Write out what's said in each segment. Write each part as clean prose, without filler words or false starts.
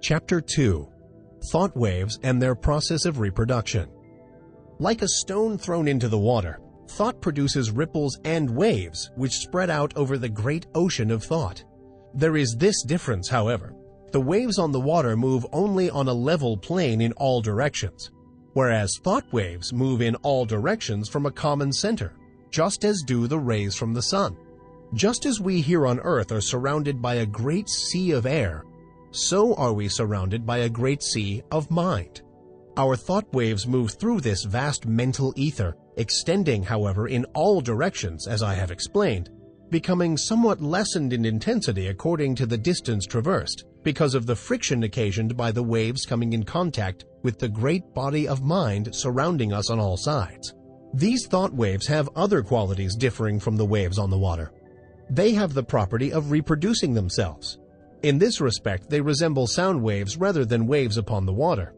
Chapter 2. Thought Waves and Their Process of Reproduction. Like a stone thrown into the water, thought produces ripples and waves which spread out over the great ocean of thought. There is this difference, however. The waves on the water move only on a level plane in all directions, whereas thought waves move in all directions from a common center, just as do the rays from the sun. Just as we here on Earth are surrounded by a great sea of air, so are we surrounded by a great sea of mind. Our thought waves move through this vast mental ether, extending, however, in all directions, as I have explained, becoming somewhat lessened in intensity according to the distance traversed, because of the friction occasioned by the waves coming in contact with the great body of mind surrounding us on all sides. These thought waves have other qualities differing from the waves on the water. They have the property of reproducing themselves. In this respect, they resemble sound waves rather than waves upon the water.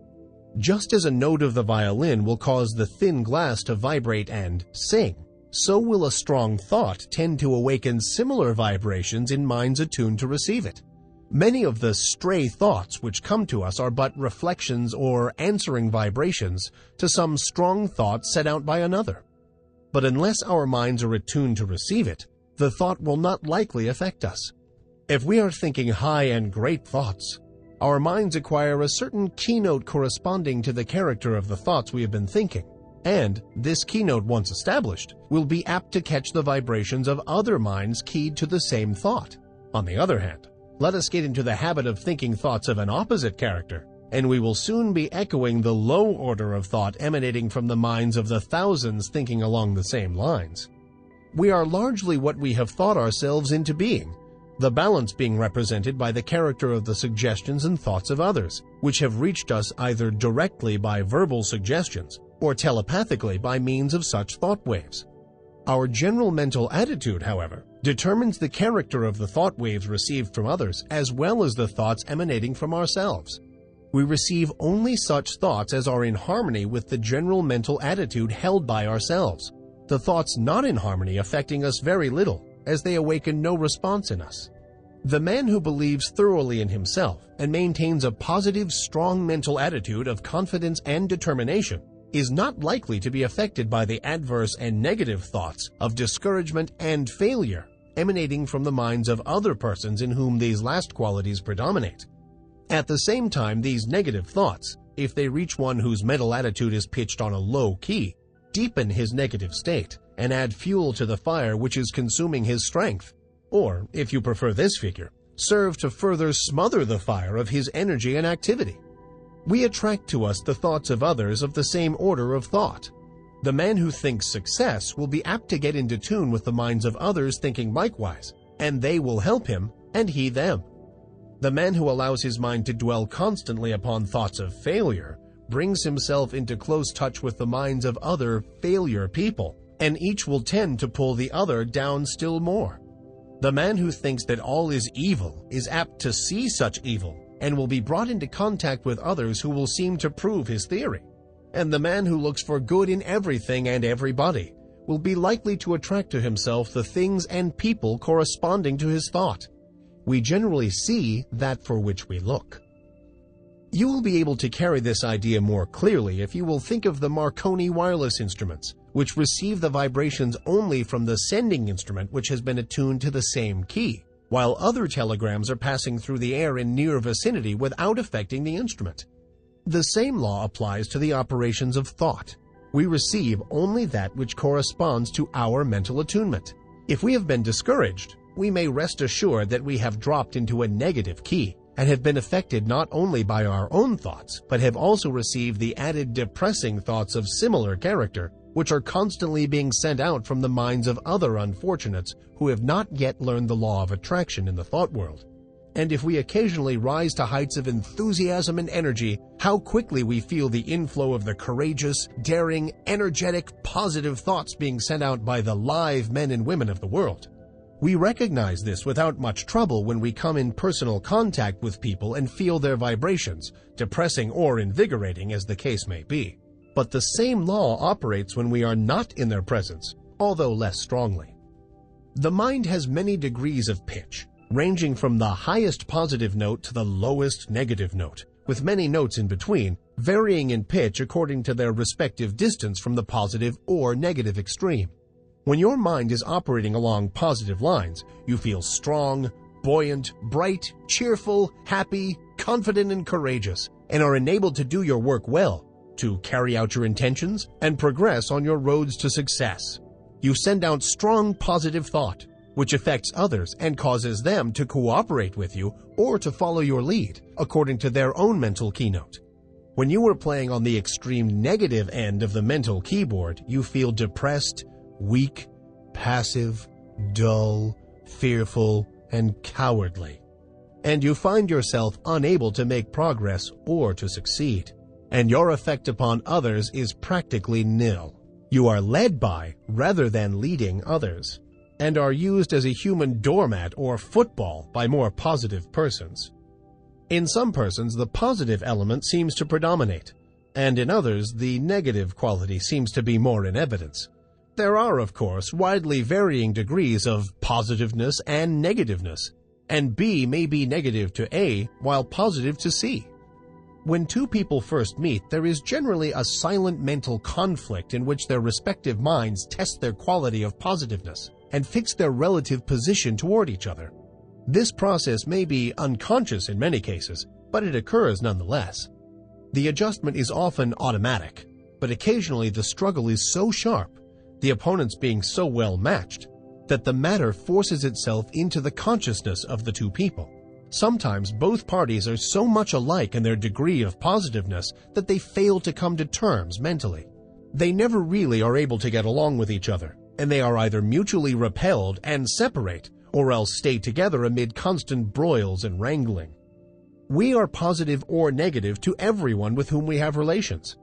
Just as a note of the violin will cause the thin glass to vibrate and sing, so will a strong thought tend to awaken similar vibrations in minds attuned to receive it. Many of the stray thoughts which come to us are but reflections or answering vibrations to some strong thought set out by another. But unless our minds are attuned to receive it, the thought will not likely affect us. If we are thinking high and great thoughts, our minds acquire a certain keynote corresponding to the character of the thoughts we have been thinking, and this keynote, once established, will be apt to catch the vibrations of other minds keyed to the same thought. On the other hand, let us get into the habit of thinking thoughts of an opposite character, and we will soon be echoing the low order of thought emanating from the minds of the thousands thinking along the same lines. We are largely what we have thought ourselves into being, the balance being represented by the character of the suggestions and thoughts of others, which have reached us either directly by verbal suggestions or telepathically by means of such thought waves. Our general mental attitude, however, determines the character of the thought waves received from others as well as the thoughts emanating from ourselves. We receive only such thoughts as are in harmony with the general mental attitude held by ourselves, the thoughts not in harmony affecting us very little, as they awaken no response in us. The man who believes thoroughly in himself and maintains a positive, strong mental attitude of confidence and determination is not likely to be affected by the adverse and negative thoughts of discouragement and failure emanating from the minds of other persons in whom these last qualities predominate. At the same time, these negative thoughts, if they reach one whose mental attitude is pitched on a low key, deepen his negative state and add fuel to the fire which is consuming his strength, or, if you prefer this figure, serve to further smother the fire of his energy and activity. We attract to us the thoughts of others of the same order of thought. The man who thinks success will be apt to get into tune with the minds of others thinking likewise, and they will help him, and he them. The man who allows his mind to dwell constantly upon thoughts of failure brings himself into close touch with the minds of other failure people, and each will tend to pull the other down still more. The man who thinks that all is evil is apt to see such evil and will be brought into contact with others who will seem to prove his theory. And the man who looks for good in everything and everybody will be likely to attract to himself the things and people corresponding to his thought. We generally see that for which we look. You will be able to carry this idea more clearly if you will think of the Marconi wireless instruments, which receive the vibrations only from the sending instrument which has been attuned to the same key, while other telegrams are passing through the air in near vicinity without affecting the instrument. The same law applies to the operations of thought. We receive only that which corresponds to our mental attunement. If we have been discouraged, we may rest assured that we have dropped into a negative key and have been affected not only by our own thoughts, but have also received the added depressing thoughts of similar character, which are constantly being sent out from the minds of other unfortunates who have not yet learned the law of attraction in the thought world. And if we occasionally rise to heights of enthusiasm and energy, how quickly we feel the inflow of the courageous, daring, energetic, positive thoughts being sent out by the live men and women of the world. We recognize this without much trouble when we come in personal contact with people and feel their vibrations, depressing or invigorating as the case may be. But the same law operates when we are not in their presence, although less strongly. The mind has many degrees of pitch, ranging from the highest positive note to the lowest negative note, with many notes in between, varying in pitch according to their respective distance from the positive or negative extreme. When your mind is operating along positive lines, you feel strong, buoyant, bright, cheerful, happy, confident, and courageous, and are enabled to do your work well, to carry out your intentions, and progress on your roads to success. You send out strong positive thought, which affects others and causes them to cooperate with you or to follow your lead, according to their own mental keynote. When you are playing on the extreme negative end of the mental keyboard, you feel depressed, weak, passive, dull, fearful, and cowardly. And you find yourself unable to make progress or to succeed. And your effect upon others is practically nil. You are led by, rather than leading others, and are used as a human doormat or football by more positive persons. In some persons, the positive element seems to predominate, and in others, the negative quality seems to be more in evidence. There are, of course, widely varying degrees of positiveness and negativeness, and B may be negative to A while positive to C. When two people first meet, there is generally a silent mental conflict in which their respective minds test their quality of positiveness and fix their relative position toward each other. This process may be unconscious in many cases, but it occurs nonetheless. The adjustment is often automatic, but occasionally the struggle is so sharp, the opponents being so well matched, that the matter forces itself into the consciousness of the two people. Sometimes both parties are so much alike in their degree of positiveness that they fail to come to terms mentally. They never really are able to get along with each other, and they are either mutually repelled and separate, or else stay together amid constant broils and wrangling. We are positive or negative to everyone with whom we have relations.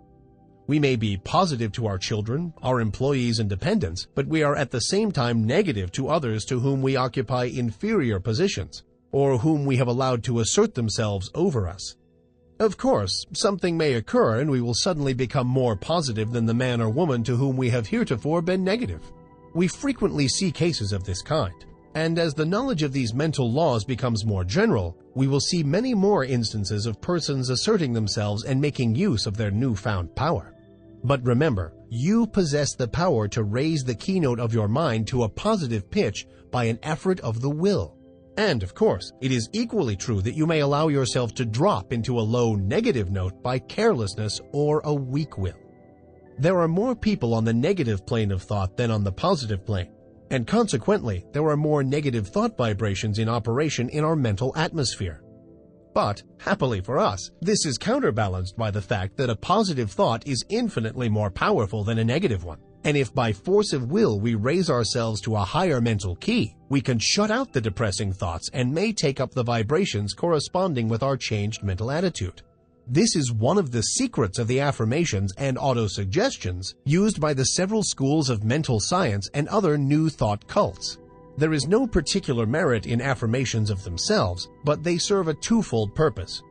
We may be positive to our children, our employees, and dependents, but we are at the same time negative to others to whom we occupy inferior positions, or whom we have allowed to assert themselves over us. Of course, something may occur and we will suddenly become more positive than the man or woman to whom we have heretofore been negative. We frequently see cases of this kind, and as the knowledge of these mental laws becomes more general, we will see many more instances of persons asserting themselves and making use of their newfound power. But remember, you possess the power to raise the keynote of your mind to a positive pitch by an effort of the will. And, of course, it is equally true that you may allow yourself to drop into a low negative note by carelessness or a weak will. There are more people on the negative plane of thought than on the positive plane, and consequently, there are more negative thought vibrations in operation in our mental atmosphere. But, happily for us, this is counterbalanced by the fact that a positive thought is infinitely more powerful than a negative one. And if by force of will we raise ourselves to a higher mental key, we can shut out the depressing thoughts and may take up the vibrations corresponding with our changed mental attitude. This is one of the secrets of the affirmations and autosuggestions used by the several schools of mental science and other new thought cults. There is no particular merit in affirmations of themselves, but they serve a twofold purpose.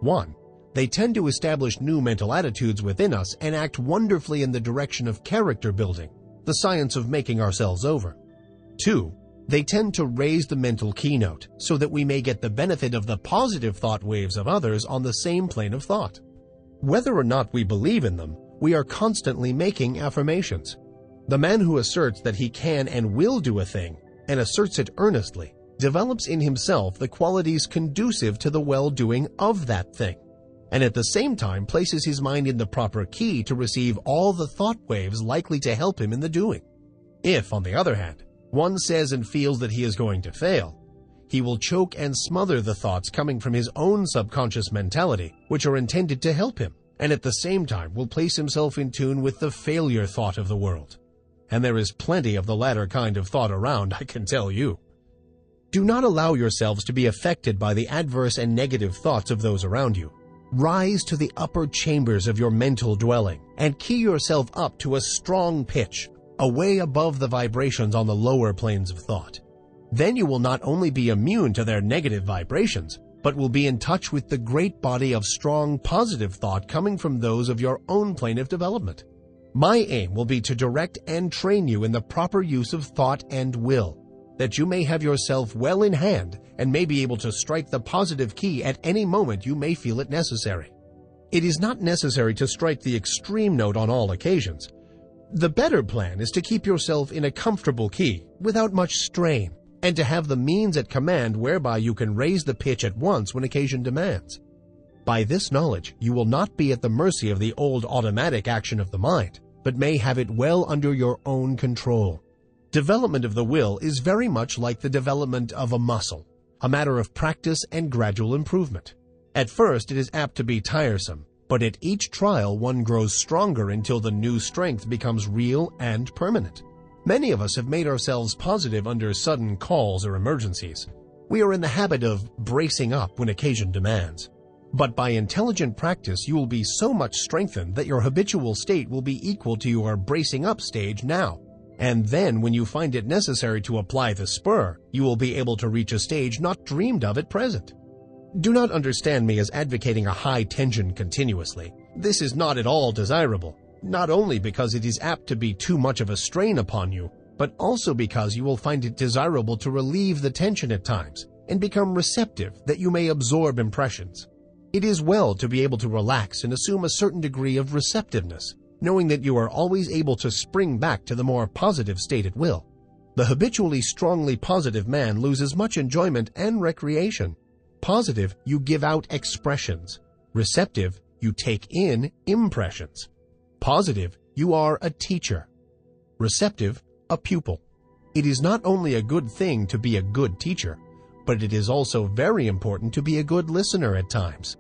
1. They tend to establish new mental attitudes within us and act wonderfully in the direction of character building, the science of making ourselves over. 2. They tend to raise the mental keynote so that we may get the benefit of the positive thought waves of others on the same plane of thought. Whether or not we believe in them, we are constantly making affirmations. The man who asserts that he can and will do a thing, and asserts it earnestly, develops in himself the qualities conducive to the well-doing of that thing, and at the same time places his mind in the proper key to receive all the thought waves likely to help him in the doing. If, on the other hand, one says and feels that he is going to fail, he will choke and smother the thoughts coming from his own subconscious mentality, which are intended to help him, and at the same time will place himself in tune with the failure thought of the world. And there is plenty of the latter kind of thought around, I can tell you. Do not allow yourselves to be affected by the adverse and negative thoughts of those around you. Rise to the upper chambers of your mental dwelling and key yourself up to a strong pitch, away above the vibrations on the lower planes of thought. Then you will not only be immune to their negative vibrations, but will be in touch with the great body of strong positive thought coming from those of your own plane of development. My aim will be to direct and train you in the proper use of thought and will. that you may have yourself well in hand and may be able to strike the positive key at any moment you may feel it necessary. It is not necessary to strike the extreme note on all occasions. The better plan is to keep yourself in a comfortable key without much strain, and to have the means at command whereby you can raise the pitch at once when occasion demands. By this knowledge, you will not be at the mercy of the old automatic action of the mind, but may have it well under your own control. Development of the will is very much like the development of a muscle, a matter of practice and gradual improvement. At first it is apt to be tiresome, but at each trial one grows stronger until the new strength becomes real and permanent. Many of us have made ourselves positive under sudden calls or emergencies. We are in the habit of bracing up when occasion demands. But by intelligent practice you will be so much strengthened that your habitual state will be equal to your bracing up stage now. And then when you find it necessary to apply the spur, you will be able to reach a stage not dreamed of at present. Do not understand me as advocating a high tension continuously. This is not at all desirable, not only because it is apt to be too much of a strain upon you, but also because you will find it desirable to relieve the tension at times and become receptive that you may absorb impressions. It is well to be able to relax and assume a certain degree of receptiveness, knowing that you are always able to spring back to the more positive state at will. The habitually strongly positive man loses much enjoyment and recreation. Positive, you give out expressions. Receptive, you take in impressions. Positive, you are a teacher. Receptive, a pupil. It is not only a good thing to be a good teacher, but it is also very important to be a good listener at times.